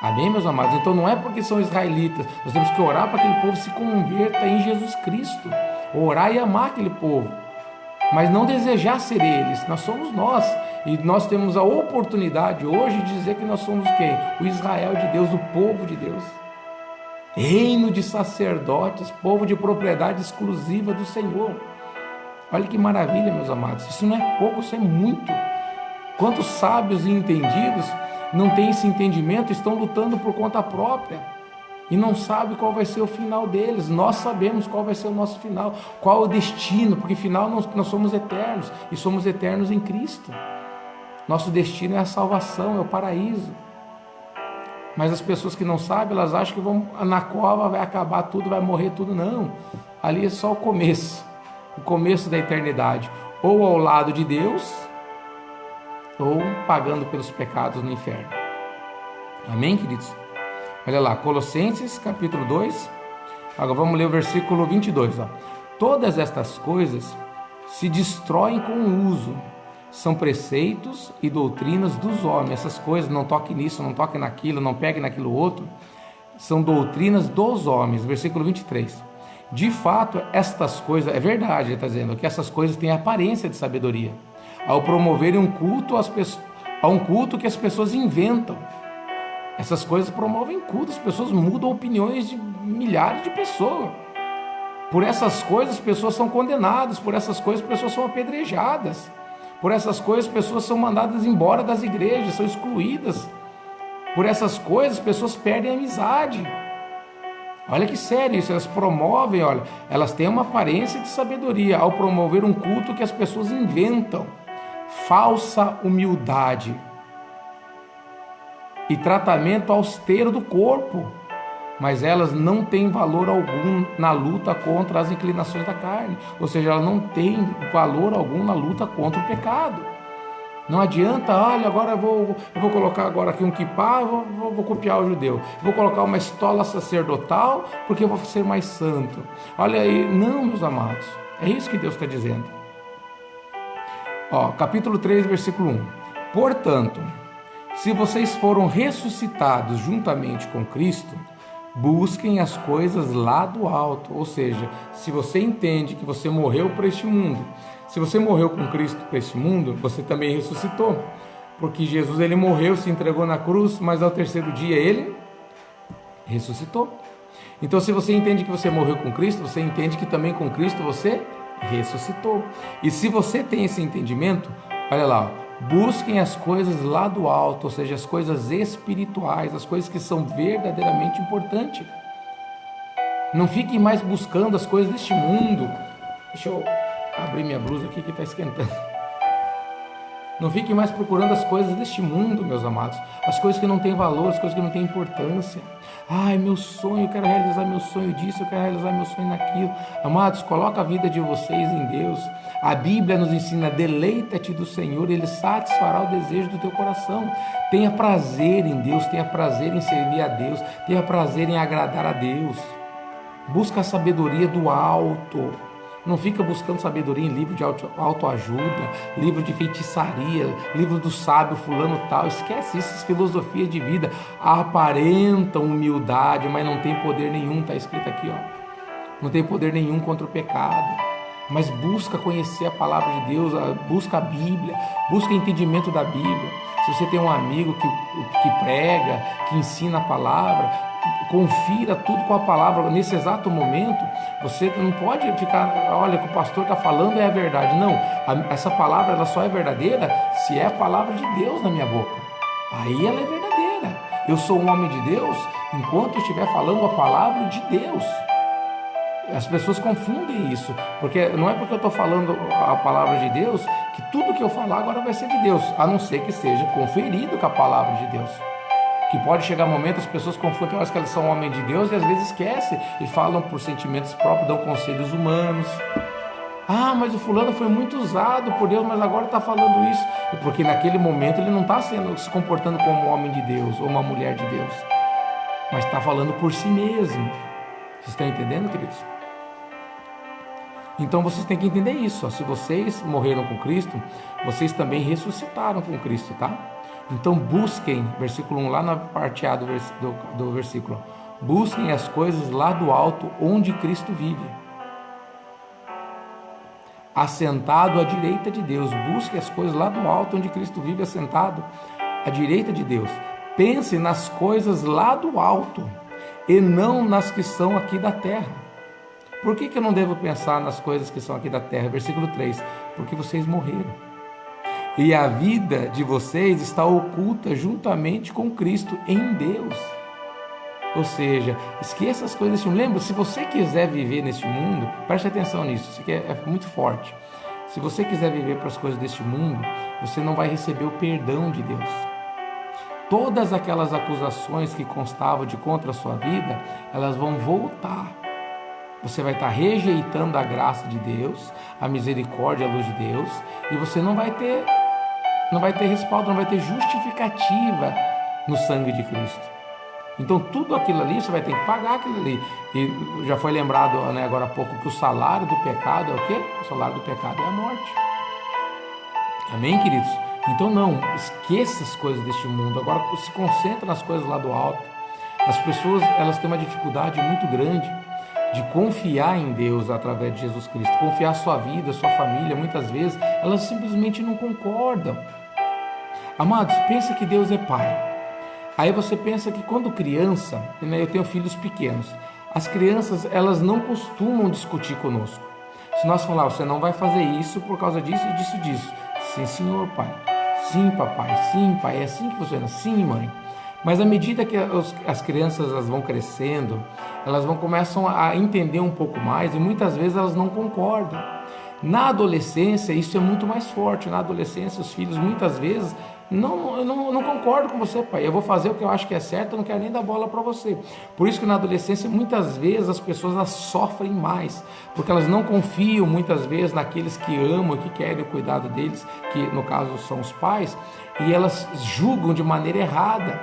Amém, meus amados? Então não é porque são israelitas, nós temos que orar para que aquele povo se converta em Jesus Cristo, orar e amar aquele povo, mas não desejar ser eles. Nós somos nós, e nós temos a oportunidade hoje de dizer que nós somos quem? O Israel de Deus, o povo de Deus, reino de sacerdotes, povo de propriedade exclusiva do Senhor. Olha que maravilha, meus amados, isso não é pouco, isso é muito. Quantos sábios e entendidos não têm esse entendimento, estão lutando por conta própria e não sabem qual vai ser o final deles. Nós sabemos qual vai ser o nosso final, qual é o destino, porque final nós somos eternos, e somos eternos em Cristo. Nosso destino é a salvação, é o paraíso. Mas as pessoas que não sabem, elas acham que vão na cova, vai acabar tudo, vai morrer tudo. Não, ali é só o começo da eternidade, ou ao lado de Deus, ou pagando pelos pecados no inferno. Amém, queridos? Olha lá, Colossenses capítulo 2, agora vamos ler o versículo 22. Todas estas coisas se destroem com o uso, são preceitos e doutrinas dos homens. Essas coisas, não toque nisso, não toque naquilo, não pegue naquilo outro, são doutrinas dos homens. Versículo 23. De fato, estas coisas, é verdade, ele está dizendo que essas coisas têm aparência de sabedoria, ao promoverem um culto a um culto que as pessoas inventam. Essas coisas promovem culto, as pessoas mudam opiniões de milhares de pessoas. Por essas coisas, as pessoas são condenadas, por essas coisas, as pessoas são apedrejadas. Por essas coisas, as pessoas são mandadas embora das igrejas, são excluídas. Por essas coisas, as pessoas perdem a amizade. Olha que sério isso, elas promovem, olha, elas têm uma aparência de sabedoria ao promover um culto que as pessoas inventam. Falsa humildade e tratamento austero do corpo, mas elas não têm valor algum na luta contra as inclinações da carne, ou seja, elas não têm valor algum na luta contra o pecado. Não adianta, olha, agora eu vou colocar agora aqui um kippá, vou copiar o judeu, vou colocar uma estola sacerdotal, porque eu vou ser mais santo. Olha aí, não, meus amados, é isso que Deus está dizendo. Capítulo 3, versículo 1. Portanto, se vocês foram ressuscitados juntamente com Cristo, busquem as coisas lá do alto. Ou seja, se você entende que você morreu para este mundo, se você morreu com Cristo para este mundo, você também ressuscitou. Porque Jesus, ele morreu, se entregou na cruz, mas ao terceiro dia ele ressuscitou. Então, se você entende que você morreu com Cristo, você entende que também com Cristo você ressuscitou. E se você tem esse entendimento, olha lá, busquem as coisas lá do alto, ou seja, as coisas espirituais, as coisas que são verdadeiramente importantes. Não fiquem mais buscando as coisas deste mundo. Deixa eu abrir minha blusa aqui que está esquentando. Não fiquem mais procurando as coisas deste mundo, meus amados, as coisas que não têm valor, as coisas que não têm importância. Ai, meu sonho, eu quero realizar meu sonho disso, eu quero realizar meu sonho naquilo. Amados, coloca a vida de vocês em Deus. A Bíblia nos ensina: deleita-te do Senhor, Ele satisfará o desejo do teu coração. Tenha prazer em Deus, tenha prazer em servir a Deus, tenha prazer em agradar a Deus. Busca a sabedoria do alto. Não fica buscando sabedoria em livro de autoajuda, livro de feitiçaria, livro do sábio fulano tal. Esquece essas filosofias de vida. Aparentam humildade, mas não tem poder nenhum. Está escrito aqui, não tem poder nenhum contra o pecado. Mas busca conhecer a palavra de Deus, busca a Bíblia, busca entendimento da Bíblia. Se você tem um amigo que prega, que ensina a palavra, confira tudo com a palavra. Nesse exato momento, você não pode ficar, olha, o que o pastor está falando é a verdade. Não, essa palavra ela só é verdadeira se é a palavra de Deus na minha boca. Aí ela é verdadeira. Eu sou um homem de Deus enquanto eu estiver falando a palavra de Deus. As pessoas confundem isso, porque não é porque eu estou falando a palavra de Deus que tudo que eu falar agora vai ser de Deus, a não ser que seja conferido com a palavra de Deus. Que pode chegar um momento, as pessoas confundem, elas que elas são homens de Deus e às vezes esquecem e falam por sentimentos próprios, dão conselhos humanos. Ah, mas o fulano foi muito usado por Deus, mas agora está falando isso. Porque naquele momento ele não está se comportando como um homem de Deus ou uma mulher de Deus, mas está falando por si mesmo. Vocês estão entendendo, queridos? Então vocês têm que entender isso. Se vocês morreram com Cristo, vocês também ressuscitaram com Cristo, tá? Então busquem, versículo 1, lá na parte A do versículo, busquem as coisas lá do alto, onde Cristo vive, assentado à direita de Deus. Busquem as coisas lá do alto, onde Cristo vive, assentado à direita de Deus. Pense nas coisas lá do alto e não nas que são aqui da terra. Por que eu não devo pensar nas coisas que são aqui da terra? Versículo 3, porque vocês morreram e a vida de vocês está oculta juntamente com Cristo em Deus. Ou seja, esqueça as coisas deste mundo. Lembra, se você quiser viver neste mundo, preste atenção nisso, isso aqui é muito forte. Se você quiser viver para as coisas deste mundo, você não vai receber o perdão de Deus. todas aquelas acusações que constavam de contra a sua vida, elas vão voltar. Você vai estar rejeitando a graça de Deus, a misericórdia, a luz de Deus, e você não vai ter respaldo, não vai ter justificativa no sangue de Cristo. Então tudo aquilo ali, você vai ter que pagar aquilo ali. E já foi lembrado, né, agora há pouco, que o salário do pecado é o quê? O salário do pecado é a morte. Amém, queridos? Então não, esqueça as coisas deste mundo, agora se concentra nas coisas lá do alto. As pessoas, elas têm uma dificuldade muito grande de confiar em Deus através de Jesus Cristo, confiar sua vida, sua família. Muitas vezes elas simplesmente não concordam. Amados, pensa que Deus é Pai. Aí você pensa que quando criança, né, eu tenho filhos pequenos, as crianças, elas não costumam discutir conosco. Se nós falarmos, você não vai fazer isso por causa disso, disso. Sim, senhor, pai. Sim, papai. Sim, pai. É assim que funciona. Sim, mãe. Mas à medida que as crianças elas vão crescendo, elas começam a entender um pouco mais e muitas vezes elas não concordam. Na adolescência, isso é muito mais forte. Na adolescência, os filhos muitas vezes eu não concordo com você, pai. Eu vou fazer o que eu acho que é certo, eu não quero nem dar bola para você. Por isso que na adolescência, muitas vezes, as pessoas elas sofrem mais, porque elas não confiam muitas vezes naqueles que amam e que querem o cuidado deles, que no caso são os pais, e elas julgam de maneira errada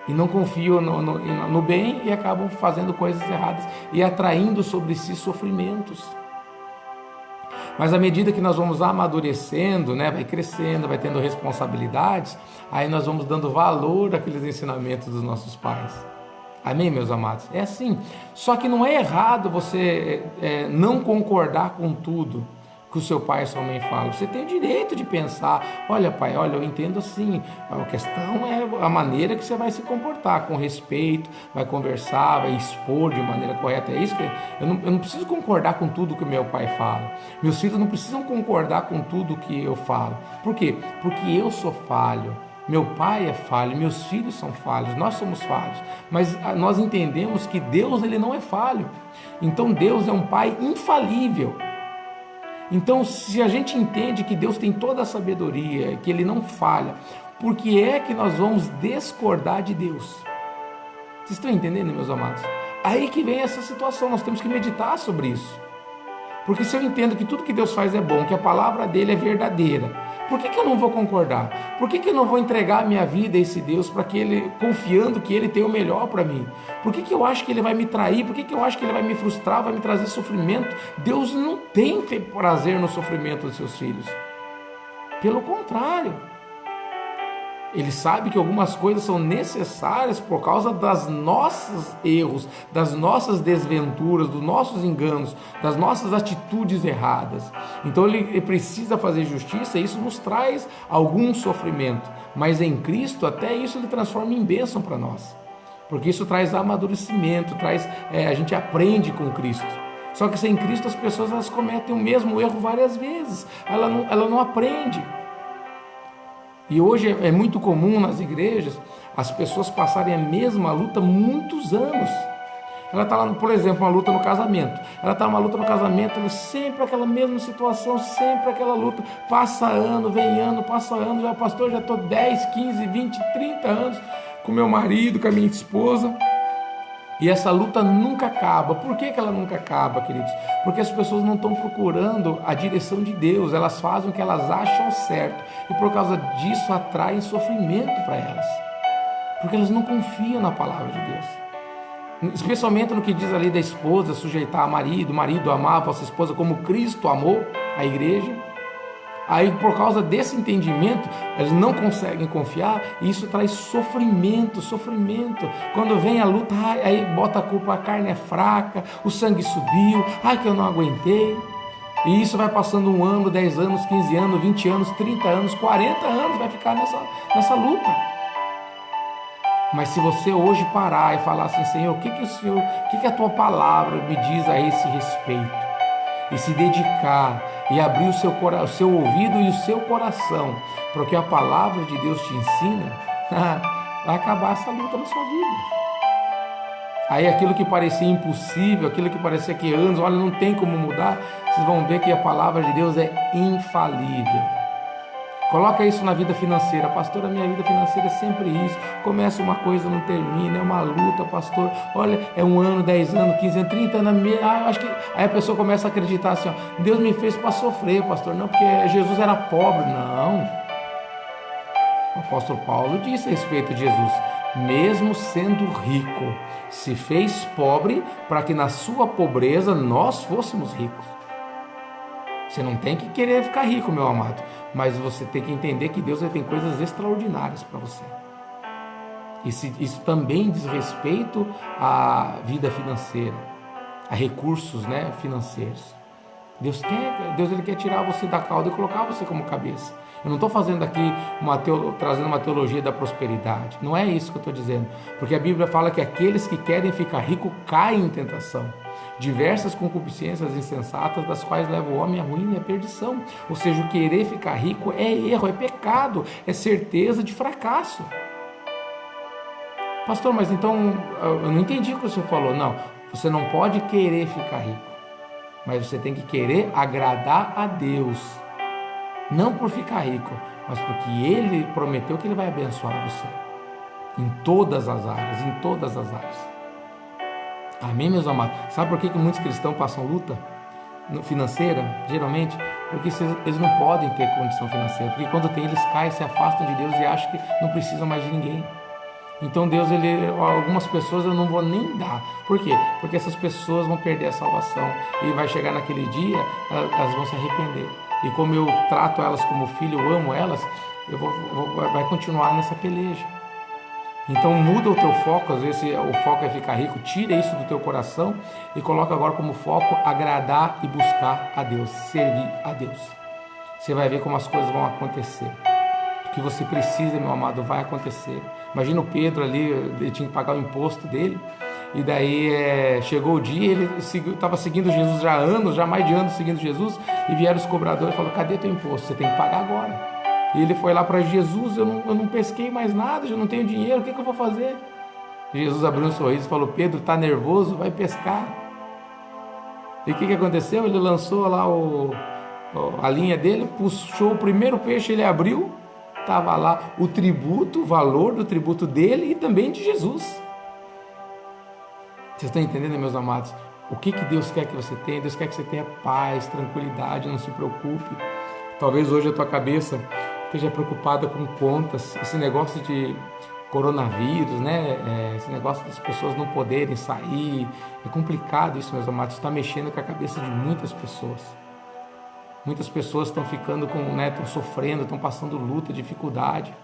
e não confiam no bem e acabam fazendo coisas erradas e atraindo sobre si sofrimentos. Mas à medida que nós vamos amadurecendo, né, vai crescendo, vai tendo responsabilidades, aí nós vamos dando valor àqueles ensinamentos dos nossos pais. Amém, meus amados? É assim. Só que não é errado você não concordar com tudo que o seu pai e sua mãe falam. Você tem o direito de pensar, olha pai, olha, eu entendo assim, a questão é a maneira que você vai se comportar, com respeito, vai conversar, vai expor de maneira correta. É isso que eu não preciso concordar com tudo que o meu pai fala. Meus filhos não precisam concordar com tudo que eu falo. Por quê? Porque eu sou falho. Meu pai é falho, meus filhos são falhos, nós somos falhos. Mas nós entendemos que Deus ele não é falho. Então Deus é um pai infalível. Então, se a gente entende que Deus tem toda a sabedoria, que Ele não falha, por que é que nós vamos discordar de Deus? Vocês estão entendendo, meus amados? Aí que vem essa situação, nós temos que meditar sobre isso. Porque se eu entendo que tudo que Deus faz é bom, que a palavra dele é verdadeira, por que eu não vou concordar? Por que eu não vou entregar a minha vida a esse Deus para que ele, confiando que Ele tem o melhor para mim? Por que eu acho que Ele vai me trair? Por que eu acho que Ele vai me frustrar, vai me trazer sofrimento? Deus não tem prazer no sofrimento dos seus filhos. Pelo contrário. Ele sabe que algumas coisas são necessárias por causa das nossos erros, das nossas desventuras, dos nossos enganos, das nossas atitudes erradas. Então ele precisa fazer justiça e isso nos traz algum sofrimento. Mas em Cristo até isso ele transforma em bênção para nós. Porque isso traz amadurecimento, a gente aprende com Cristo. Só que sem Cristo as pessoas elas cometem o mesmo erro várias vezes. Ela não aprende. E hoje é muito comum nas igrejas as pessoas passarem a mesma luta muitos anos. Ela está lá, por exemplo, uma luta no casamento. Ela está numa luta no casamento, sempre aquela mesma situação, sempre aquela luta. Passa ano, vem ano, passa ano. Já, pastor, já estou 10, 15, 20, 30 anos com meu marido, com a minha esposa. E essa luta nunca acaba. Por que ela nunca acaba, queridos? Porque as pessoas não estão procurando a direção de Deus. Elas fazem o que elas acham certo. E por causa disso atraem sofrimento para elas. Porque elas não confiam na palavra de Deus. Especialmente no que diz a lei da esposa, sujeitar a marido, o marido amar a vossa esposa como Cristo amou a igreja. Aí por causa desse entendimento, eles não conseguem confiar e isso traz sofrimento. Quando vem a luta, aí bota a culpa, a carne é fraca, o sangue subiu, que eu não aguentei. E isso vai passando 1 ano, 10 anos, 15 anos, 20 anos, 30 anos, 40 anos, vai ficar nessa luta. Mas se você hoje parar e falar assim, Senhor, o que a tua palavra me diz a esse respeito? E se dedicar e abrir o seu ouvido e o seu coração para o que a palavra de Deus te ensina, vai acabar essa luta na sua vida. Aí aquilo que parecia impossível, aquilo que parecia que anos, olha, não tem como mudar, vocês vão ver que a palavra de Deus é infalível. Coloca isso na vida financeira. Pastor, a minha vida financeira é sempre isso. Começa uma coisa, não termina, é uma luta, pastor. Olha, é 1 ano, 10 anos, 15 anos, 30 anos. Acho que... Aí a pessoa começa a acreditar assim, ó, Deus me fez para sofrer, pastor. Não, porque Jesus era pobre. Não. O apóstolo Paulo disse a respeito de Jesus: mesmo sendo rico, se fez pobre para que na sua pobreza nós fôssemos ricos. Você não tem que querer ficar rico, meu amado, mas você tem que entender que Deus tem coisas extraordinárias para você. Isso também diz respeito à vida financeira, a recursos, né, financeiros. Deus ele quer tirar você da cauda e colocar você como cabeça. Eu não estou fazendo aqui trazendo uma teologia da prosperidade. Não é isso que eu estou dizendo. Porque a Bíblia fala que aqueles que querem ficar ricos caem em tentação. Diversas concupiscências insensatas, das quais leva o homem à ruína e à perdição. Ou seja, o querer ficar rico é erro, é pecado, é certeza de fracasso. Pastor, mas então, eu não entendi o que o senhor falou. Não, você não pode querer ficar rico, mas você tem que querer agradar a Deus. Não por ficar rico, mas porque Ele prometeu que Ele vai abençoar você. Em todas as áreas, em todas as áreas. Amém, meus amados? Sabe por que muitos cristãos passam luta financeira, geralmente? Porque eles não podem ter condição financeira. Porque quando tem, eles caem, se afastam de Deus e acham que não precisam mais de ninguém. Então Deus, algumas pessoas eu não vou nem dar. Por quê? Porque essas pessoas vão perder a salvação. E vai chegar naquele dia, elas vão se arrepender. E como eu trato elas como filho, eu amo elas, vai continuar nessa peleja. Então muda o teu foco. Às vezes o foco é ficar rico, tira isso do teu coração e coloca agora como foco agradar e buscar a Deus, servir a Deus. Você vai ver como as coisas vão acontecer. O que você precisa, meu amado, vai acontecer. Imagina o Pedro ali, ele tinha que pagar o imposto dele, e daí chegou o dia, ele estava seguindo Jesus já há anos, já mais de anos seguindo Jesus, e vieram os cobradores e falaram: cadê teu imposto? Você tem que pagar agora. E ele foi lá para Jesus: eu não pesquei mais nada, eu não tenho dinheiro, o que eu vou fazer? Jesus abriu um sorriso e falou: Pedro, está nervoso? Vai pescar. E o que aconteceu? Ele lançou lá a linha dele, puxou o primeiro peixe, ele abriu, estava lá o tributo, o valor do tributo dele e também de Jesus. Vocês estão entendendo, meus amados? O que Deus quer que você tenha? Deus quer que você tenha paz, tranquilidade, não se preocupe. Talvez hoje a tua cabeça esteja preocupada com contas, esse negócio de coronavírus, né? Esse negócio das pessoas não poderem sair. É complicado isso, meus amados. Está mexendo com a cabeça de muitas pessoas. Muitas pessoas estão ficando estão sofrendo, estão passando luta, dificuldade.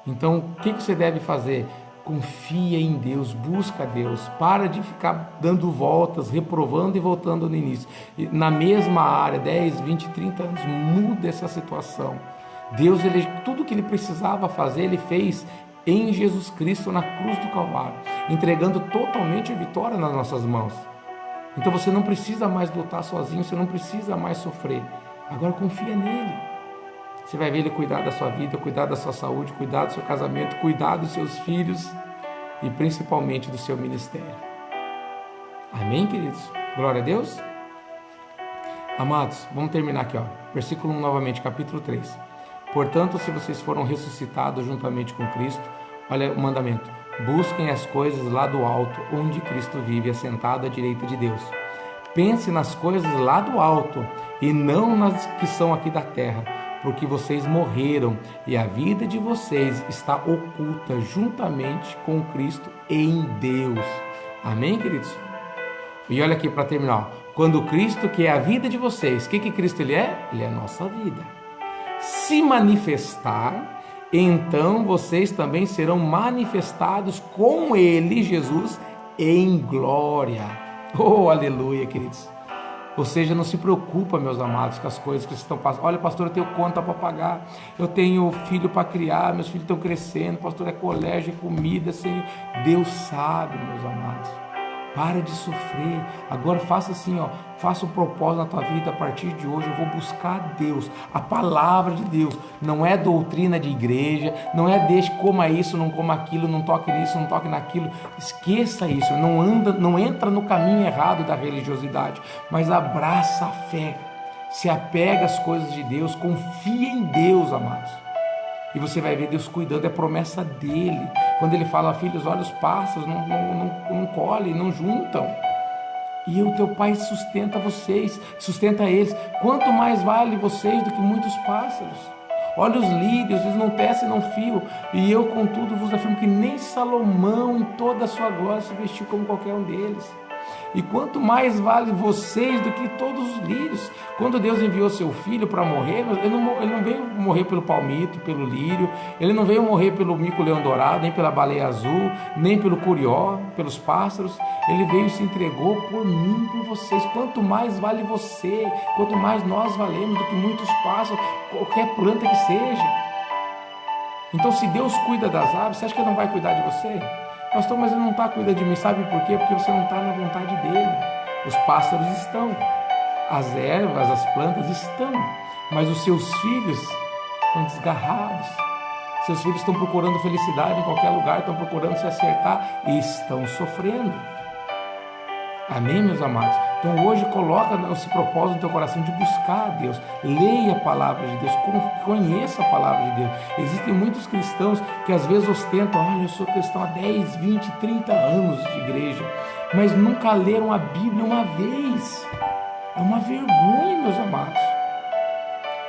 Então, o que você deve fazer? Confia em Deus, busca Deus, para de ficar dando voltas, reprovando e voltando no início. E na mesma área, 10, 20, 30 anos, muda essa situação. Deus, tudo que Ele precisava fazer, Ele fez em Jesus Cristo, na cruz do Calvário, entregando totalmente a vitória nas nossas mãos. Então você não precisa mais lutar sozinho, você não precisa mais sofrer. Agora confia nele. Você vai ver Ele cuidar da sua vida, cuidar da sua saúde, cuidar do seu casamento, cuidar dos seus filhos e principalmente do seu ministério. Amém, queridos? Glória a Deus. Amados, vamos terminar aqui, versículo 1 novamente, capítulo 3. Portanto, se vocês foram ressuscitados juntamente com Cristo, olha o mandamento: busquem as coisas lá do alto, onde Cristo vive, assentado à direita de Deus. Pense nas coisas lá do alto e não nas que são aqui da terra, porque vocês morreram e a vida de vocês está oculta juntamente com Cristo em Deus. Amém, queridos? E olha aqui para terminar. Quando Cristo, que é a vida de vocês, o que Cristo Ele é? Ele é a nossa vida. Se manifestar, então vocês também serão manifestados com Ele, Jesus, em glória. Oh, aleluia, queridos. Ou seja, não se preocupa, meus amados, com as coisas que estão passando. Olha, pastor, eu tenho conta para pagar, eu tenho filho para criar, meus filhos estão crescendo, pastor, é colégio, é comida, Senhor. Deus sabe, meus amados. Para de sofrer. Agora faça assim, faça um propósito na tua vida. A partir de hoje eu vou buscar Deus, a palavra de Deus. Não é doutrina de igreja, não é deixe, coma isso, não coma aquilo, não toque nisso, não toque naquilo. Esqueça isso. Não entra no caminho errado da religiosidade, mas abraça a fé. Se apega às coisas de Deus, confia em Deus, amados. E você vai ver Deus cuidando, é promessa dele. Quando ele fala, filhos, olha os pássaros, não colhem, não juntam. E o teu pai sustenta vocês, sustenta eles. Quanto mais vale vocês do que muitos pássaros? Olha os lírios, eles não tecem, não fiam. E eu, contudo, vos afirmo que nem Salomão, em toda a sua glória, se vestiu como qualquer um deles. E quanto mais vale vocês do que todos os lírios. Quando Deus enviou seu filho para morrer, ele não veio morrer pelo palmito, pelo lírio, ele não veio morrer pelo mico-leão dourado, nem pela baleia azul, nem pelo curió, pelos pássaros. Ele veio e se entregou por mim, por vocês. Quanto mais vale você, quanto mais nós valemos do que muitos pássaros, qualquer planta que seja. Então, se Deus cuida das aves, você acha que ele não vai cuidar de você? Pastor, mas ele não está cuidando de mim, sabe por quê? Porque você não está na vontade dele. Os pássaros estão, as ervas, as plantas estão, mas os seus filhos estão desgarrados. Seus filhos estão procurando felicidade em qualquer lugar, estão procurando se acertar e estão sofrendo. Amém, meus amados? Então hoje coloca esse propósito no teu coração de buscar a Deus. Leia a palavra de Deus, conheça a palavra de Deus. Existem muitos cristãos que às vezes ostentam, olha, eu sou cristão há 10, 20, 30 anos de igreja, mas nunca leram a Bíblia uma vez. É uma vergonha, meus amados.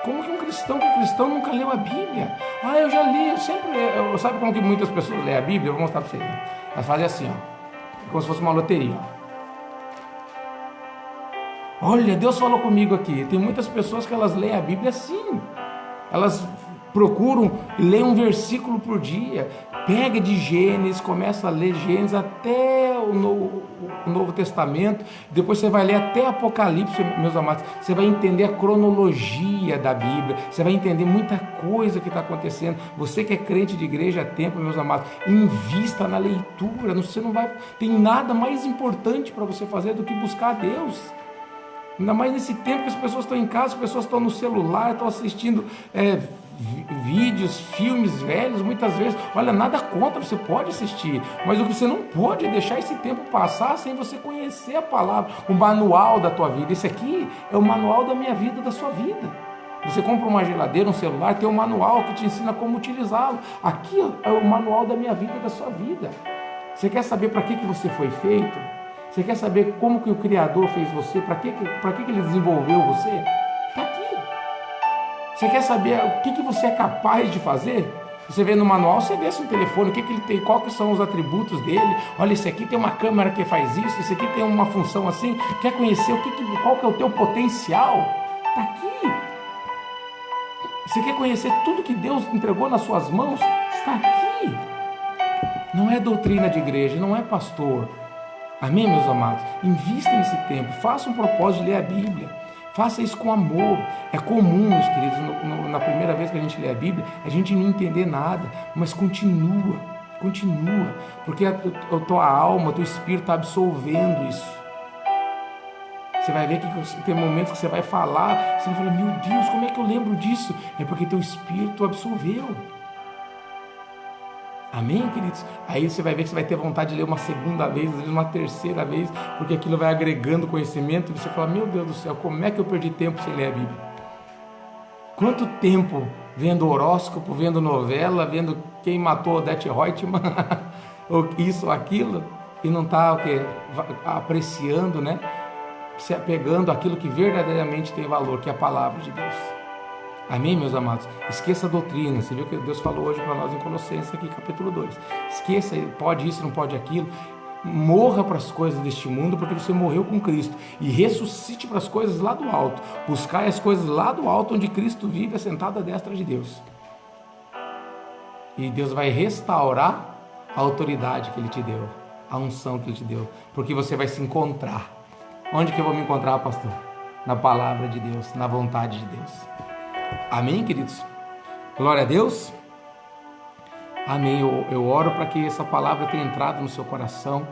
Como que um cristão nunca leu a Bíblia? Ah, eu já li, eu sempre leio. Sabe como que muitas pessoas leem a Bíblia? Eu vou mostrar para vocês. Né? Elas fazem assim, ó, como se fosse uma loteria. Olha, Deus falou comigo aqui. Tem muitas pessoas que elas leem a Bíblia assim. Elas procuram ler um versículo por dia. Pega de Gênesis, começa a ler Gênesis até o Novo Testamento. Depois você vai ler até Apocalipse, meus amados. Você vai entender a cronologia da Bíblia. Você vai entender muita coisa que está acontecendo. Você que é crente de igreja há tempo, meus amados, invista na leitura. Você não vai... Tem nada mais importante para você fazer do que buscar a Deus. Ainda mais nesse tempo que as pessoas estão em casa, as pessoas estão no celular, estão assistindo vídeos, filmes velhos, muitas vezes. Olha, nada contra, você pode assistir, mas o que você não pode é deixar esse tempo passar sem você conhecer a palavra, o manual da tua vida. Esse aqui é o manual da minha vida, da sua vida. Você compra uma geladeira, um celular, tem um manual que te ensina como utilizá-lo. Aqui é o manual da minha vida, da sua vida. Você quer saber para que você foi feito? Você quer saber como que o Criador fez você? Para que Ele desenvolveu você? Está aqui. Você quer saber o que você é capaz de fazer? Você vê no manual, você vê no telefone, o que ele tem, quais são os atributos dele. Olha, esse aqui tem uma câmera que faz isso, esse aqui tem uma função assim. Quer conhecer qual que é o teu potencial? Está aqui. Você quer conhecer tudo que Deus entregou nas suas mãos? Está aqui. Não é doutrina de igreja, não é pastor. Amém, meus amados? Invista nesse tempo, faça um propósito de ler a Bíblia, faça isso com amor. É comum, meus queridos, na primeira vez que a gente lê a Bíblia, a gente não entender nada, mas continua, porque a tua alma, o teu espírito está absorvendo isso. Você vai ver que tem momentos que você vai falar, você vai falar, meu Deus, como é que eu lembro disso? É porque teu espírito absorveu. Amém, queridos? Aí você vai ver que você vai ter vontade de ler uma segunda vez, às vezes uma terceira vez, porque aquilo vai agregando conhecimento e você fala, meu Deus do céu, como é que eu perdi tempo sem ler a Bíblia? Quanto tempo vendo horóscopo, vendo novela, vendo quem matou Odete Reutemann, ou isso ou aquilo, e não está apreciando, né? Se apegando àquilo que verdadeiramente tem valor, que é a palavra de Deus. Amém, meus amados? Esqueça a doutrina. Você viu que Deus falou hoje para nós em Colossenses, aqui capítulo 2. Esqueça, pode isso, não pode aquilo. Morra para as coisas deste mundo, porque você morreu com Cristo. E ressuscite para as coisas lá do alto. Buscai as coisas lá do alto, onde Cristo vive, assentado à destra de Deus. E Deus vai restaurar a autoridade que Ele te deu, a unção que Ele te deu, porque você vai se encontrar. Onde que eu vou me encontrar, pastor? Na palavra de Deus, na vontade de Deus. Amém, queridos? Glória a Deus. Amém. Eu oro para que essa palavra tenha entrado no seu coração.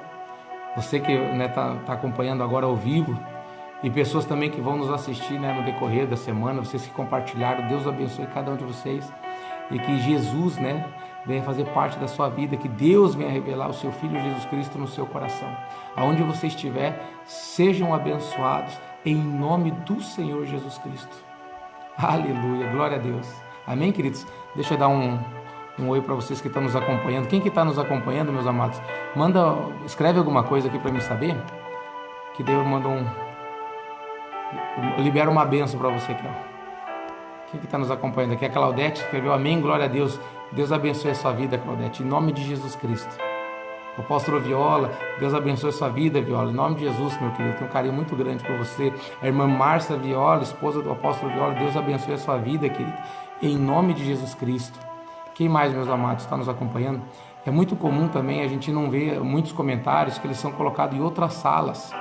Você que está acompanhando agora ao vivo, e pessoas também que vão nos assistir, né, no decorrer da semana, vocês que compartilharam, Deus abençoe cada um de vocês, e que Jesus, né, venha fazer parte da sua vida, que Deus venha revelar o seu Filho Jesus Cristo no seu coração. Aonde você estiver, sejam abençoados, em nome do Senhor Jesus Cristo. Aleluia, glória a Deus. Amém, queridos? Deixa eu dar um oi para vocês que estão nos acompanhando. Quem que está nos acompanhando, meus amados? Escreve alguma coisa aqui para mim saber, que Deus manda eu libero uma bênção para você aqui, ó. Quem que está nos acompanhando aqui? A Claudete escreveu amém, glória a Deus. Deus abençoe a sua vida, Claudete, em nome de Jesus Cristo. O apóstolo Viola, Deus abençoe a sua vida, Viola, em nome de Jesus, meu querido. Tenho um carinho muito grande por você. A irmã Márcia Viola, esposa do apóstolo Viola, Deus abençoe a sua vida, querido, em nome de Jesus Cristo. Quem mais, meus amados, está nos acompanhando? É muito comum também a gente não ver muitos comentários que eles são colocados em outras salas.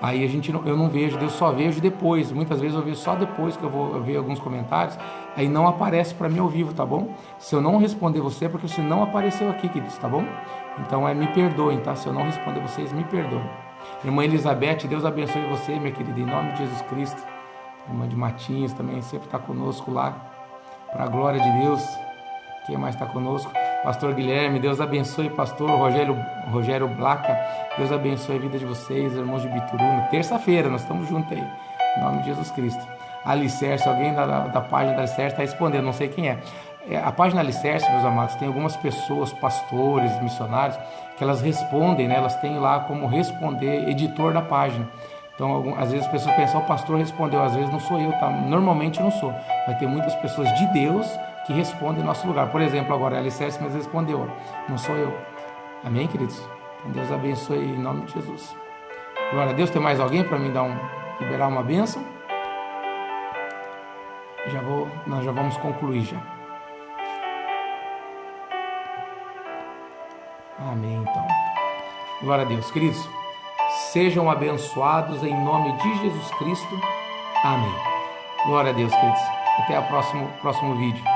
Aí eu não vejo, eu só vejo depois. Muitas vezes eu vejo só depois que eu vou ver alguns comentários. Aí não aparece para mim ao vivo, tá bom? Se eu não responder você, é porque você não apareceu aqui, queridos, tá bom? Então me perdoem, tá? Se eu não responder vocês, me perdoem. Irmã Elizabeth, Deus abençoe você, minha querida, em nome de Jesus Cristo. Irmã de Matinhos também sempre está conosco lá, para a glória de Deus. Quem mais está conosco? Pastor Guilherme, Deus abençoe. Pastor Rogério Blaca, Deus abençoe a vida de vocês, irmãos de Bituruna. Terça-feira, nós estamos juntos aí, em nome de Jesus Cristo. Alicerce, alguém da página da Alicerce está respondendo, não sei quem é. A página Alicerce, meus amados, tem algumas pessoas, pastores, missionários, que elas respondem, né? Elas têm lá como responder, editor da página. Então, às vezes as pessoas pensam, o pastor respondeu, às vezes não sou eu, tá? Normalmente não sou. Vai ter muitas pessoas de Deus que respondem em nosso lugar. Por exemplo, agora a Alicerce, mas respondeu, não sou eu. Amém, queridos? Então, Deus abençoe em nome de Jesus. Glória a Deus. Tem mais alguém para mim liberar uma bênção? Nós já vamos concluir já. Amém, então. Glória a Deus. Queridos, sejam abençoados em nome de Jesus Cristo. Amém. Glória a Deus, queridos. Até o próximo vídeo.